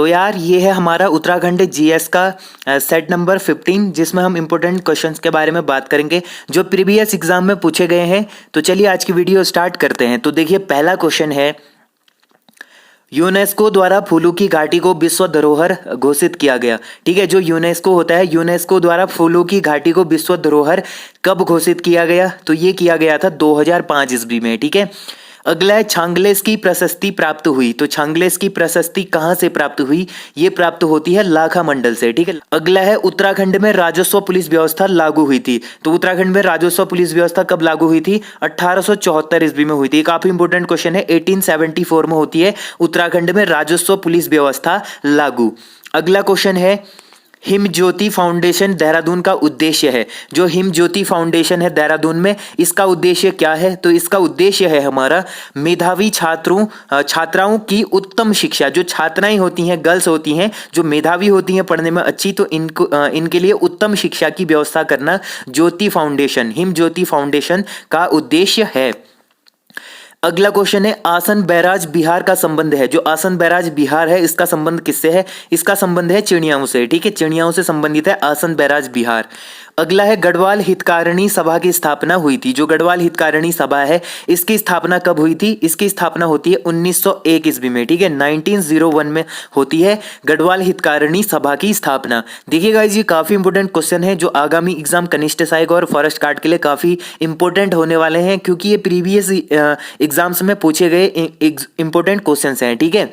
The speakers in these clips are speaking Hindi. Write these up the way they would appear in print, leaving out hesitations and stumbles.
तो यार ये है हमारा उत्तराखंड जीएस का सेट नंबर 15 जिसमें हम इंपॉर्टेंट क्वेश्चंस के बारे में बात करेंगे जो प्रीवियस एग्जाम में पूछे गए हैं। तो चलिए आज की वीडियो स्टार्ट करते हैं। तो देखिए पहला क्वेश्चन है, यूनेस्को द्वारा फूलों की घाटी को विश्व धरोहर घोषित किया गया। ठीक है, जो यूनेस्को होता है, यूनेस्को द्वारा फूलों की घाटी को विश्व धरोहर कब घोषित किया गया? तो ये किया गया था 2005 ईस्वी में। ठीक है, अगला है छांगलेस की प्रशस्ति प्राप्त हुई। तो छांगलेस की प्रशस्ति कहां से प्राप्त हुई? ये प्राप्त होती है लाखा मंडल से। ठीक है, अगला है उत्तराखंड में राजस्व पुलिस व्यवस्था लागू हुई थी। तो उत्तराखंड में राजस्व पुलिस व्यवस्था कब लागू हुई थी? 1874 ईस्वी में हुई थी। काफी इंपोर्टेंट क्वेश्चन है। 1874 में होती है उत्तराखंड में राजस्व पुलिस व्यवस्था लागू। अगला क्वेश्चन है, हिम ज्योति फाउंडेशन देहरादून का उद्देश्य है। जो हिम ज्योति फाउंडेशन है देहरादून में, इसका उद्देश्य क्या है? तो इसका उद्देश्य है हमारा मेधावी छात्राओं की उत्तम शिक्षा। जो छात्राएं होती हैं, गर्ल्स होती हैं, जो मेधावी होती हैं, पढ़ने में अच्छी, तो इनके लिए उत्तम शिक्षा की व्यवस्था करना ज्योति फाउंडेशन, हिम ज्योति फाउंडेशन का उद्देश्य है। अगला क्वेश्चन है, आसन बैराज बिहार का संबंध है। जो आसन बैराज बिहार है, इसका संबंध किससे है? इसका संबंध है चिड़ियाओं से। ठीक है, चिड़ियाओं से संबंधित है आसन बैराज बिहार। अगला है, गढ़वाल हितकारिणी सभा की स्थापना हुई थी। जो गढ़वाल हितकारिणी सभा है, इसकी स्थापना कब हुई थी? इसकी स्थापना होती है 1901 ईस्वी में। ठीक है, 1901 में होती है गढ़वाल हितकारिणी सभा की स्थापना। देखिएगा, ये काफी इंपोर्टेंट क्वेश्चन है जो आगामी एग्जाम कनिष्ठ सहायक और फॉरेस्ट गार्ड के लिए काफी इंपोर्टेंट होने वाले हैं, क्योंकि ये प्रीवियस एग्जाम्स में पूछे गए इंपोर्टेंट क्वेश्चंस हैं। ठीक है,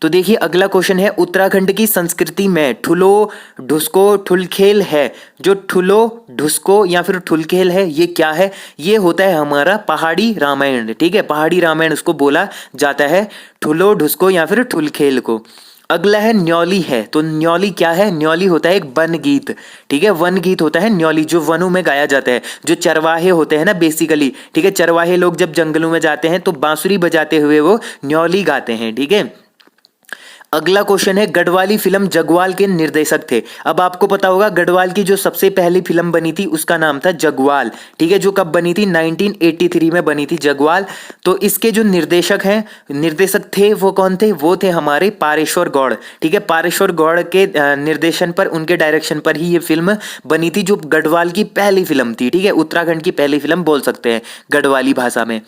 तो देखिए अगला क्वेश्चन है, उत्तराखंड की संस्कृति में ठुलो ढुसको ठुलखेल है। जो ठुलो ढुसको या फिर ठुलखेल है, ये क्या है? ये होता है हमारा पहाड़ी रामायण। ठीक है, पहाड़ी रामायण उसको बोला जाता है, ठुलो ढुसको या फिर ठुलखेल को। अगला है न्यौली है। तो न्यौली क्या है? न्यौली होता है एक वन गीत। ठीक है, वन गीत होता है न्यौली, जो वनों में गाया जाता है। जो चरवाहे होते हैं ना बेसिकली, ठीक है, चरवाहे लोग जब जंगलों में जाते हैं तो बांसुरी बजाते हुए वो न्यौली गाते हैं। ठीक है, अगला क्वेश्चन है, गढ़वाली फिल्म जगवाल के निर्देशक थे। अब आपको पता होगा गढ़वाल की जो सबसे पहली फिल्म बनी थी उसका नाम था जगवाल। ठीक है, जो कब बनी थी? 1983 में बनी थी जगवाल। तो इसके जो निर्देशक थे वो कौन थे? वो थे हमारे पारेश्वर गौड़। ठीक है, पारेश्वर गौड़ के निर्देशन पर, उनके डायरेक्शन पर ही ये फिल्म बनी थी, जो गढ़वाल की पहली फिल्म थी। ठीक है, उत्तराखंड की पहली फिल्म बोल सकते हैं गढ़वाली भाषा में।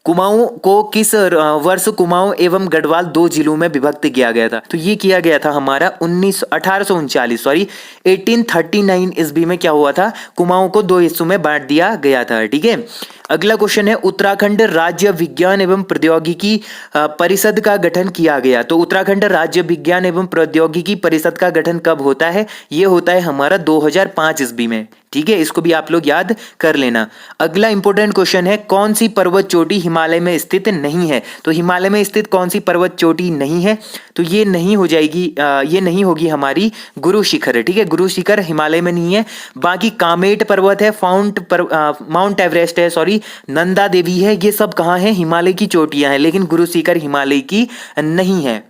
कुमाऊं को किस वर्ष कुमाऊं एवं गढ़वाल दो जिलों में विभक्त किया गया था? तो ये किया गया था हमारा 1839 ईस्वी में क्या हुआ था? कुमाऊं को दो हिस्सों में बांट दिया गया था। ठीक है, अगला क्वेश्चन है, उत्तराखंड राज्य विज्ञान एवं प्रौद्योगिकी परिषद का गठन किया गया। तो उत्तराखंड राज्य विज्ञान एवं प्रौद्योगिकी परिषद का गठन कब होता है? ये होता है हमारा 2005 ईस्वी में। ठीक है, इसको भी आप लोग याद कर लेना। अगला इंपॉर्टेंट क्वेश्चन है, कौन सी पर्वत चोटी हिमालय में स्थित नहीं है? तो हिमालय में स्थित कौन सी पर्वत चोटी नहीं है? तो ये नहीं हो जाएगी, ये नहीं होगी हमारी गुरु शिखर। ठीक है, गुरु शिखर हिमालय में नहीं है। बाकी कामेट पर्वत है, माउंट एवरेस्ट है, सॉरी, नंदा देवी है, ये सब कहाँ है? हिमालय की चोटियां हैं, लेकिन गुरु शिखर हिमालय की नहीं है।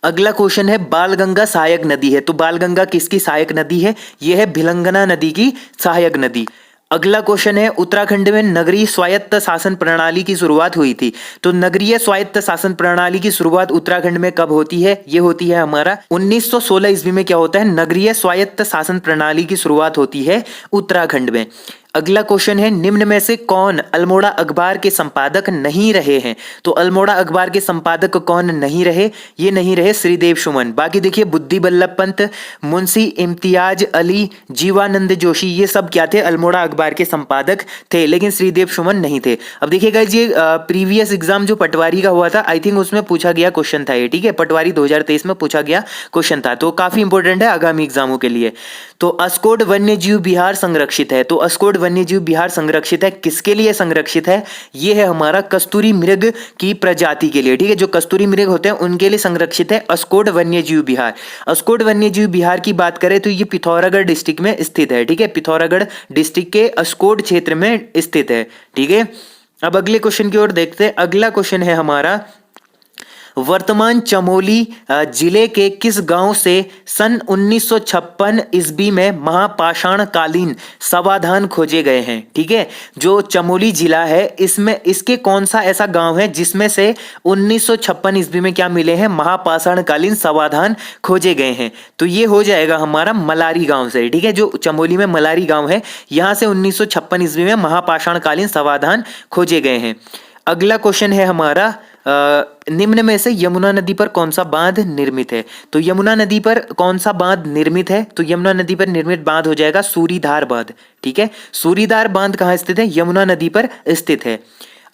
अगला क्वेश्चन है, बालगंगा सहायक नदी है। तो बालगंगा किसकी सहायक नदी है? यह है भिलंगना नदी की सहायक नदी। अगला क्वेश्चन है, उत्तराखंड में नगरीय स्वायत्त शासन प्रणाली की शुरुआत हुई थी। तो नगरीय स्वायत्त शासन प्रणाली की शुरुआत उत्तराखंड में कब होती है? ये होती है हमारा 1916 ईस्वी में। क्या होता है? नगरीय स्वायत्त शासन प्रणाली की शुरुआत होती है उत्तराखंड में। अगला क्वेश्चन है, निम्न में से कौन अल्मोड़ा अखबार के संपादक नहीं रहे हैं? तो अल्मोड़ा अखबार के संपादक कौन नहीं रहे? ये नहीं रहे श्रीदेव सुमन। बाकी देखिए, बुद्धि बल्लभ पंत, मुंशी इम्तियाज अली, जीवानंद जोशी, ये सब क्या थे? अल्मोड़ा अखबार के संपादक थे, लेकिन श्रीदेव सुमन नहीं थे। अब देखिएगा, ये प्रीवियस एग्जाम जो पटवारी का हुआ था, आई थिंक उसमें पूछा गया क्वेश्चन था ये। ठीक है, पटवारी 2023 में पूछा गया क्वेश्चन था, तो काफी इंपोर्टेंट है आगामी एग्जामों के लिए। तो अस्कोड वन्य जीव बिहार संरक्षित है। तो अस्कोड वन्यजीव बिहार संरक्षित है, किसके लिए संरक्षित है? ये है हमारा कस्तूरी मृग की प्रजाति के लिए। ठीक है, जो कस्तूरी मृग होते हैं उनके लिए संरक्षित है अस्कोड वन्यजीव बिहार। अस्कोड वन्यजीव बिहार की बात करें तो ये पिथौरागढ़ डिस्ट्रिक्ट में स्थित है। ठीक है, पिथौरागढ़ डिस्ट्रिक्ट के अस्कोड क्षेत्र में स्थित है। ठीक है, अब अगले क्वेश्चन की ओर देखते हैं। अगला क्वेश्चन है हमारा, वर्तमान चमोली जिले के किस गांव से सन 1956 ईस्वी में महापाषाण कालीन समाधान खोजे गए हैं? ठीक है, जो चमोली जिला है इसमें इसके कौन सा ऐसा गांव है जिसमें से 1956 ईस्वी में क्या मिले हैं? महापाषाण कालीन समाधान खोजे गए हैं। तो ये हो जाएगा हमारा मलारी गांव से। ठीक है, जो चमोली में मलारी गांव है यहां से 1956 ईस्वी में महापाषाण कालीन समाधान खोजे गए हैं। अगला क्वेश्चन है हमारा निम्न में से यमुना नदी पर कौन सा बांध निर्मित है? तो यमुना नदी पर कौन सा बांध निर्मित है? तो यमुना नदी पर निर्मित बांध हो जाएगा सूरीधार बांध। ठीक है, सूरीधार बांध कहाँ स्थित है? यमुना नदी पर स्थित है।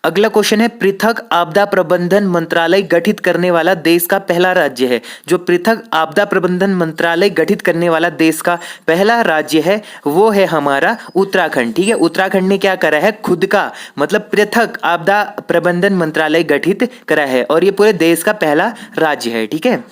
अगला क्वेश्चन है पृथक आपदा प्रबंधन मंत्रालय गठित करने वाला देश का पहला राज्य है। जो पृथक आपदा प्रबंधन मंत्रालय गठित करने वाला देश का पहला राज्य है वो है हमारा उत्तराखंड। ठीक है, उत्तराखंड ने क्या करा है? खुद का मतलब पृथक आपदा प्रबंधन मंत्रालय गठित करा है और ये पूरे देश का पहला राज्य है। ठीक है,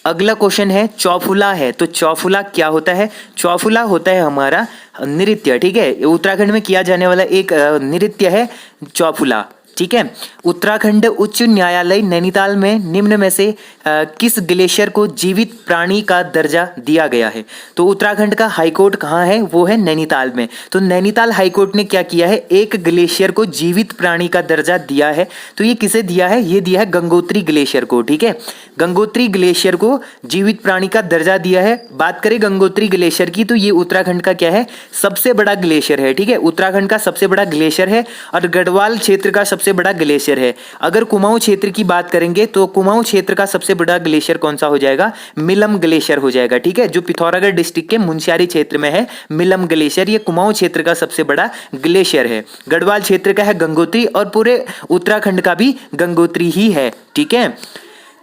अगला क्वेश्चन है चौफुला है। तो चौफुला क्या होता है? चौफुला होता है हमारा नृत्य। ठीक है, उत्तराखंड में किया जाने वाला एक नृत्य है चौफुला। ठीक है, उत्तराखंड उच्च न्यायालय नैनीताल में निम्न में से किस ग्लेशियर को जीवित प्राणी का दर्जा दिया गया है? तो उत्तराखंड का हाईकोर्ट कहाँ है? वो है नैनीताल में। तो नैनीताल हाईकोर्ट ने क्या किया है? एक ग्लेशियर को जीवित प्राणी का दर्जा दिया है। तो ये किसे दिया है? ये दिया है गंगोत्री ग्लेशियर को। ठीक है, गंगोत्री ग्लेशियर को जीवित प्राणी का दर्जा दिया है। बात करें गंगोत्री ग्लेशियर की तो ये उत्तराखंड का क्या है? सबसे बड़ा ग्लेशियर है। ठीक है, उत्तराखंड का सबसे बड़ा ग्लेशियर है और गढ़वाल क्षेत्र का सबसे बड़ा ग्लेशियर है। अगर कुमाऊं क्षेत्र की बात करेंगे तो कुमाऊं क्षेत्र का सबसे बड़ा ग्लेशियर कौन सा हो जाएगा? मिलम ग्लेशियर हो जाएगा। ठीक है, जो पिथौरागढ़ डिस्ट्रिक्ट के मुनस्यारी क्षेत्र में है मिलम ग्लेशियर, ये कुमाऊं क्षेत्र का सबसे बड़ा ग्लेशियर है। गढ़वाल क्षेत्र का है गंगोत्री और पूरे उत्तराखंड का भी गंगोत्री ही है। ठीक है,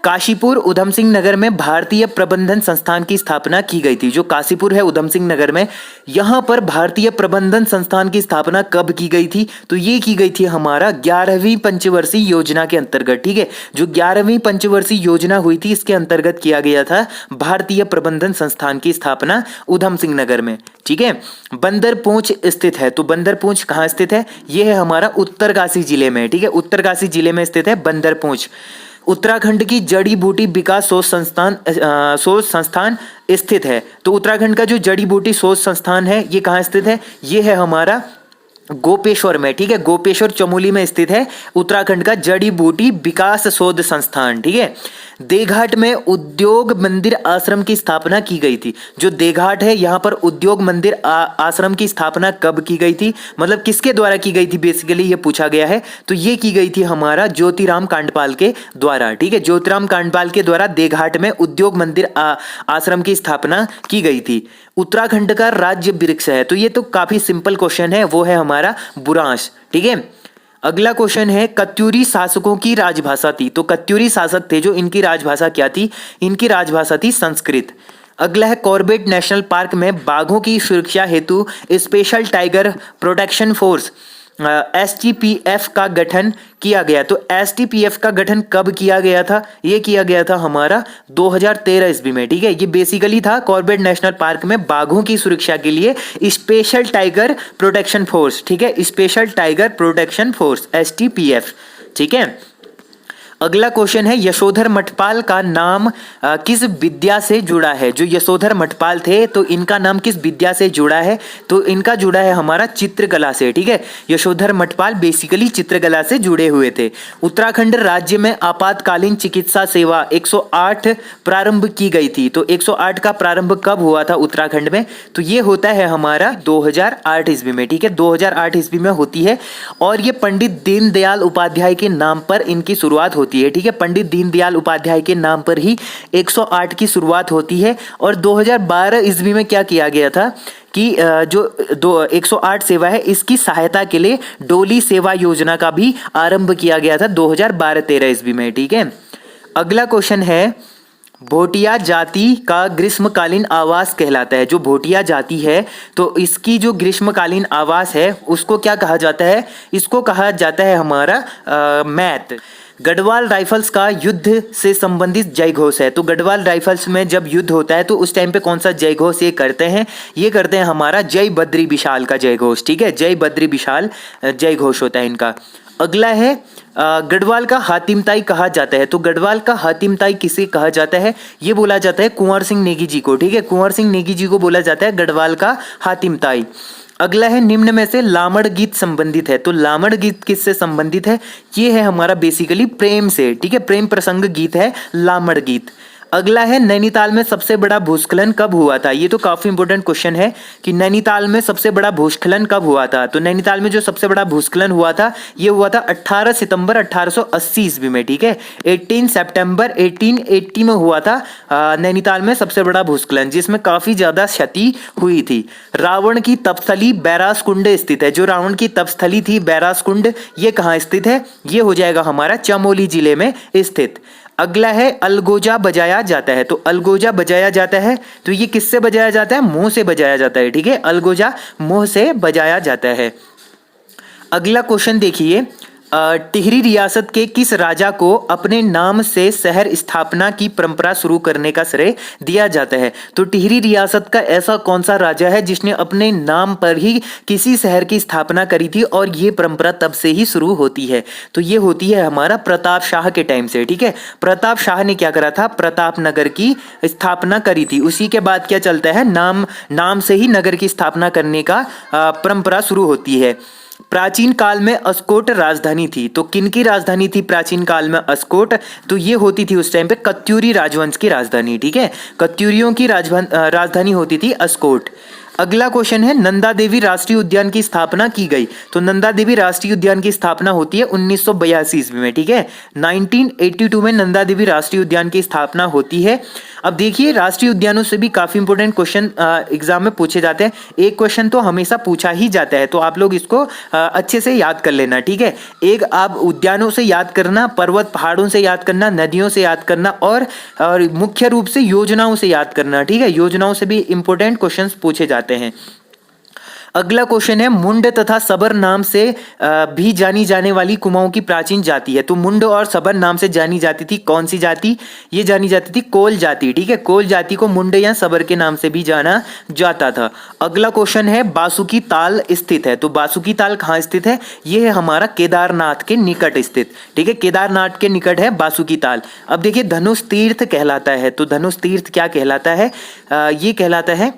काशीपुर उधम सिंह नगर में भारतीय प्रबंधन संस्थान की स्थापना की गई थी। जो काशीपुर है उधम सिंह नगर में, यहाँ पर भारतीय प्रबंधन संस्थान की स्थापना कब की गई थी? तो ये की गई थी हमारा 11वीं पंचवर्षीय योजना के अंतर्गत। ठीक है, जो 11वीं पंचवर्षीय योजना हुई थी इसके अंतर्गत किया गया था भारतीय प्रबंधन संस्थान की स्थापना उधम सिंह नगर में। ठीक है, बंदरपूंछ स्थित है। तो बंदरपूंछ कहाँ स्थित है? ये है हमारा उत्तरकाशी जिले में। ठीक है, उत्तरकाशी जिले में स्थित है बंदरपूंछ। उत्तराखंड की जड़ी बूटी विकास शोध संस्थान स्थित है। तो उत्तराखंड का जो जड़ी बूटी शोध संस्थान है ये कहाँ स्थित है? ये है हमारा गोपेश्वर में। ठीक है, गोपेश्वर चमोली में स्थित है उत्तराखंड का जड़ी बूटी विकास शोध संस्थान। ठीक है, देघाट में उद्योग मंदिर आश्रम की स्थापना की गई थी। जो देघाट है यहाँ पर उद्योग मंदिर आश्रम की स्थापना कब की गई थी? मतलब किसके द्वारा की गई थी बेसिकली ये पूछा गया है। तो ये की गई थी हमारा ज्योतिराम कांडपाल के द्वारा। ठीक है, ज्योतिराम कांडपाल के द्वारा देघाट में उद्योग मंदिर आश्रम की स्थापना की गई थी। उत्तराखंड का राज्य वृक्ष है। तो ये तो काफी सिंपल क्वेश्चन है, वो है हमारा बुरांश। ठीक है, अगला क्वेश्चन है कत्यूरी शासकों की राजभाषा थी। तो कत्यूरी शासक थे जो इनकी राजभाषा क्या थी? इनकी राजभाषा थी संस्कृत। अगला है कॉर्बेट नेशनल पार्क में बाघों की सुरक्षा हेतु special tiger protection force STPF का गठन किया गया। तो STPF का गठन कब किया गया था? ये किया गया था हमारा 2013 ईस्वी में। ठीक है, ये बेसिकली था कॉर्बेट नेशनल पार्क में बाघों की सुरक्षा के लिए स्पेशल टाइगर प्रोटेक्शन फोर्स। ठीक है, special tiger protection force STPF। ठीक है, अगला क्वेश्चन है यशोधर मठपाल का नाम किस विद्या से जुड़ा है? जो यशोधर मठपाल थे तो इनका नाम किस विद्या से जुड़ा है? तो इनका जुड़ा है हमारा चित्रकला से। ठीक है, यशोधर मठपाल बेसिकली चित्रकला से जुड़े हुए थे। उत्तराखंड राज्य में आपातकालीन चिकित्सा सेवा 108 प्रारंभ की गई थी। तो 108 का प्रारंभ कब हुआ था उत्तराखंड में? तो ये होता है हमारा 2008 ईस्वी में। ठीक है, 2008 ईस्वी में होती है और ये पंडित दीनदयाल उपाध्याय के नाम पर इनकी शुरुआत होती है। ठीक है, पंडित दीनदयाल उपाध्याय के नाम पर ही 108 की शुरुआत होती है। और 2012 ईस्वी में क्या किया गया था कि जो 108 सेवा है इसकी सहायता के लिए डोली सेवा योजना का भी आरंभ किया गया था 2012-13 ईस्वी में। ठीक है, अगला क्वेश्चन है भोटिया जाति का ग्रीष्मकालीन आवास कहलाता है। जो भोटिया जाति है तो इसकी जो ग्रीष्मकालीन आवास है उसको क्या कहा जाता है? इसको कहा जाता है हमारा मैथ। गढ़वाल राइफल्स का युद्ध से संबंधित जय घोष है। तो गढ़वाल राइफल्स में जब युद्ध होता है तो उस टाइम पे कौन सा जय घोष ये करते हैं? ये करते हैं हमारा जय बद्री विशाल का जय घोष। ठीक है, जय बद्री विशाल जय घोष होता है इनका। अगला है गढ़वाल का हातिमताई कहा जाता है। तो गढ़वाल का हातिमताई किसे कहा जाता है? ये बोला जाता है कुंवर सिंह नेगी जी को। ठीक है, कुंवर सिंह नेगी जी को बोला जाता है गढ़वाल का हातिमताई। अगला है निम्न में से लामड़ गीत संबंधित है। तो लामड़ गीत किससे संबंधित है? ये है हमारा बेसिकली प्रेम से। ठीक है, प्रेम प्रसंग गीत है लामड़ गीत। अगला है नैनीताल में सबसे बड़ा भूस्खलन कब हुआ था? ये तो काफी इंपॉर्टेंट क्वेश्चन है कि नैनीताल में सबसे बड़ा भूस्खलन कब हुआ था। तो नैनीताल में जो सबसे बड़ा भूस्खलन हुआ था ये हुआ था 18 सितंबर 1880 ईस्वी में। ठीक है, 18 सितंबर 1880 में हुआ था नैनीताल में सबसे बड़ा भूस्खलन, जिसमें काफी ज्यादा क्षति हुई थी। रावण की तपस्थली बैरासकुंड स्थित है। जो रावण की तपस्थली थी बैरासकुंड, ये कहाँ स्थित है? ये हो जाएगा हमारा चमोली जिले में स्थित। अगला है अलगोजा बजाया जाता है। तो अलगोजा बजाया जाता है, तो ये किससे बजाया जाता है? मुंह से बजाया जाता है। ठीक है, अलगोजा मुंह से बजाया जाता है। अगला क्वेश्चन देखिए, टिहरी रियासत के किस राजा को अपने नाम से शहर स्थापना की परंपरा शुरू करने का श्रेय दिया जाता है? तो टिहरी रियासत का ऐसा कौन सा राजा है जिसने अपने नाम पर ही किसी शहर की स्थापना करी थी और ये परंपरा तब से ही शुरू होती है? तो ये होती है हमारा प्रताप शाह के टाइम से। ठीक है, प्रताप शाह ने क्या करा था? प्रताप नगर की स्थापना करी थी। उसी के बाद क्या चलता है? नाम से ही नगर की स्थापना करने का परंपरा शुरू होती है। प्राचीन काल में अस्कोट राजधानी थी। तो किनकी राजधानी थी प्राचीन काल में अस्कोट? तो ये होती थी उस टाइम पे कत्यूरी राजवंश की राजधानी। ठीक है, कत्यूरियों की राजधानी होती थी अस्कोट। अगला क्वेश्चन है नंदा देवी राष्ट्रीय उद्यान की स्थापना की गई। तो नंदा देवी राष्ट्रीय उद्यान की स्थापना होती है 1982 ईस्वी में। ठीक है, 1982 में नंदा देवी राष्ट्रीय उद्यान की स्थापना होती है। अब देखिए, राष्ट्रीय उद्यानों से भी काफी इंपोर्टेंट क्वेश्चन एग्जाम में पूछे जाते हैं। एक क्वेश्चन तो हमेशा पूछा ही जाता है, तो आप लोग इसको अच्छे से याद कर लेना। ठीक है, एक आप उद्यानों से याद करना, पर्वत पहाड़ों से याद करना, नदियों से याद करना और मुख्य रूप से योजनाओं से याद करना। ठीक है, योजनाओं से भी इंपोर्टेंट क्वेश्चन पूछे जाते हैं। अगला क्वेश्चन है मुंड तथा सबर नाम से भी जानी जाने वाली कुमाऊं की प्राचीन जाति है। तो मुंड और सबर नाम से जानी जाती थी कौन सी जाति? ये जानी जाती थी कोल जाति। ठीक है, कोल जाति को मुंड या सबर के नाम से भी जाना जाता था। अगला क्वेश्चन है बासुकी ताल स्थित है। तो बासुकी ताल कहाँ स्थित है? ये है हमारा केदारनाथ के निकट स्थित। ठीक है, केदारनाथ के निकट है बासुकी ताल। अब देखिए धनुष तीर्थ कहलाता है। तो धनुष तीर्थ क्या कहलाता है? ये कहलाता है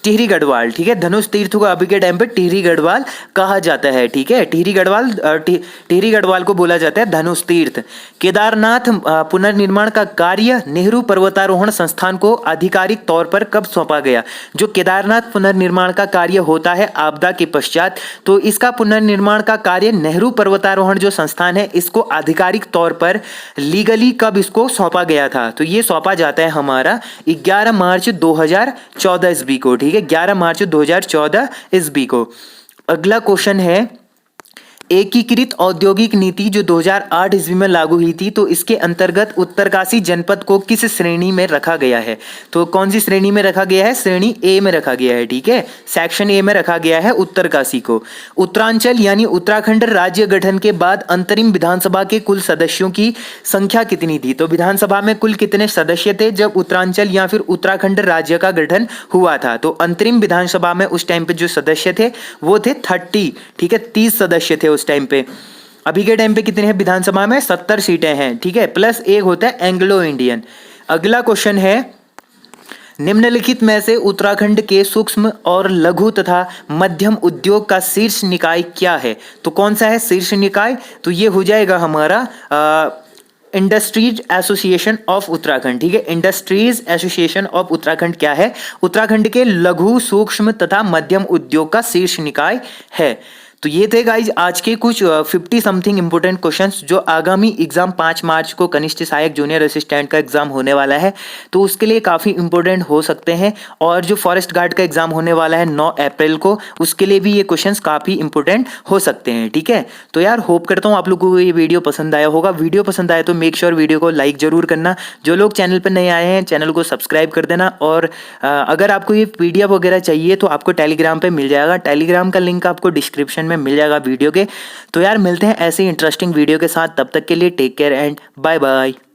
टिहरी गढ़वाल। ठीक है, धनुष तीर्थ को अभी के टाइम पे टिहरी गढ़वाल कहा जाता है। ठीक है, टिहरी गढ़वाल को बोला जाता है धनुष तीर्थ। केदारनाथ पुनर्निर्माण का कार्य नेहरू पर्वतारोहण संस्थान को आधिकारिक तौर पर कब सौंपा गया? जो केदारनाथ पुनर्निर्माण का कार्य होता है आपदा के पश्चात, तो इसका पुनर्निर्माण का कार्य नेहरू पर्वतारोहण जो संस्थान है इसको आधिकारिक तौर पर लीगली कब इसको सौंपा गया था? तो ये सौंपा जाता है हमारा 11 मार्च 2014 ईस्वी को। ठीक है, 11 मार्च 2014 ईस्वी को। अगला क्वेश्चन है एकीकृत औद्योगिक नीति जो 2008 ईस्वी में लागू हुई थी, तो इसके अंतर्गत उत्तरकाशी जनपद को किस श्रेणी में रखा गया है? तो कौन सी श्रेणी में रखा गया है? श्रेणी ए में रखा गया है। ठीक है, सेक्शन ए में रखा गया है उत्तरकाशी को। उत्तरांचल यानी उत्तराखंड राज्य गठन के बाद अंतरिम विधानसभा के कुल सदस्यों की संख्या कितनी थी? तो विधानसभा में कुल कितने सदस्य थे जब उत्तरांचल या फिर उत्तराखंड राज्य का गठन हुआ था? तो अंतरिम विधानसभा में उस टाइम पे जो सदस्य थे वो थे 30। ठीक है, 30 सदस्य थे उस टाइम पे। अभी के टाइम पे कितने हैं विधानसभा में? 70 सीटें हैं। ठीक है, प्लस एक होता है एंग्लो इंडियन। अगला क्वेश्चन है निम्नलिखित में से उत्तराखंड के सूक्ष्म और लघु तथा मध्यम उद्योग का शीर्ष निकाय क्या है? तो कौन सा है शीर्ष निकाय? तो ये हो जाएगा हमारा इंडस्ट्रीज एसोसिएशन ऑफ उत्तराखंड। ठीक है, इंडस्ट्रीज एसोसिएशन ऑफ उत्तराखंड क्या है? उत्तराखंड के लघु सूक्ष्म तथा मध्यम उद्योग का शीर्ष निकाय है। तो ये थे गाइज आज के कुछ 50 समथिंग इंपोर्टेंट क्वेश्चंस जो आगामी एग्जाम 5 मार्च को कनिष्ठ सहायक जूनियर असिस्टेंट का एग्जाम होने वाला है, तो उसके लिए काफ़ी इंपॉर्टेंट हो सकते हैं। और जो फॉरेस्ट गार्ड का एग्जाम होने वाला है 9 अप्रैल को, उसके लिए भी ये क्वेश्चंस काफ़ी इंपॉर्टेंट हो सकते हैं। ठीक है, तो यार होप करता हूँ आप लोगों को ये वीडियो पसंद आया होगा। वीडियो पसंद आया तो मेक श्योर वीडियो को लाइक जरूर करना। जो लोग चैनल पर नए आए हैं चैनल को सब्सक्राइब कर देना। और अगर आपको ये PDF वगैरह चाहिए तो आपको टेलीग्राम पर मिल जाएगा। टेलीग्राम का लिंक आपको डिस्क्रिप्शन में मिल जाएगा वीडियो के। तो यार मिलते हैं ऐसे इंटरेस्टिंग वीडियो के साथ, तब तक के लिए take care and bye bye.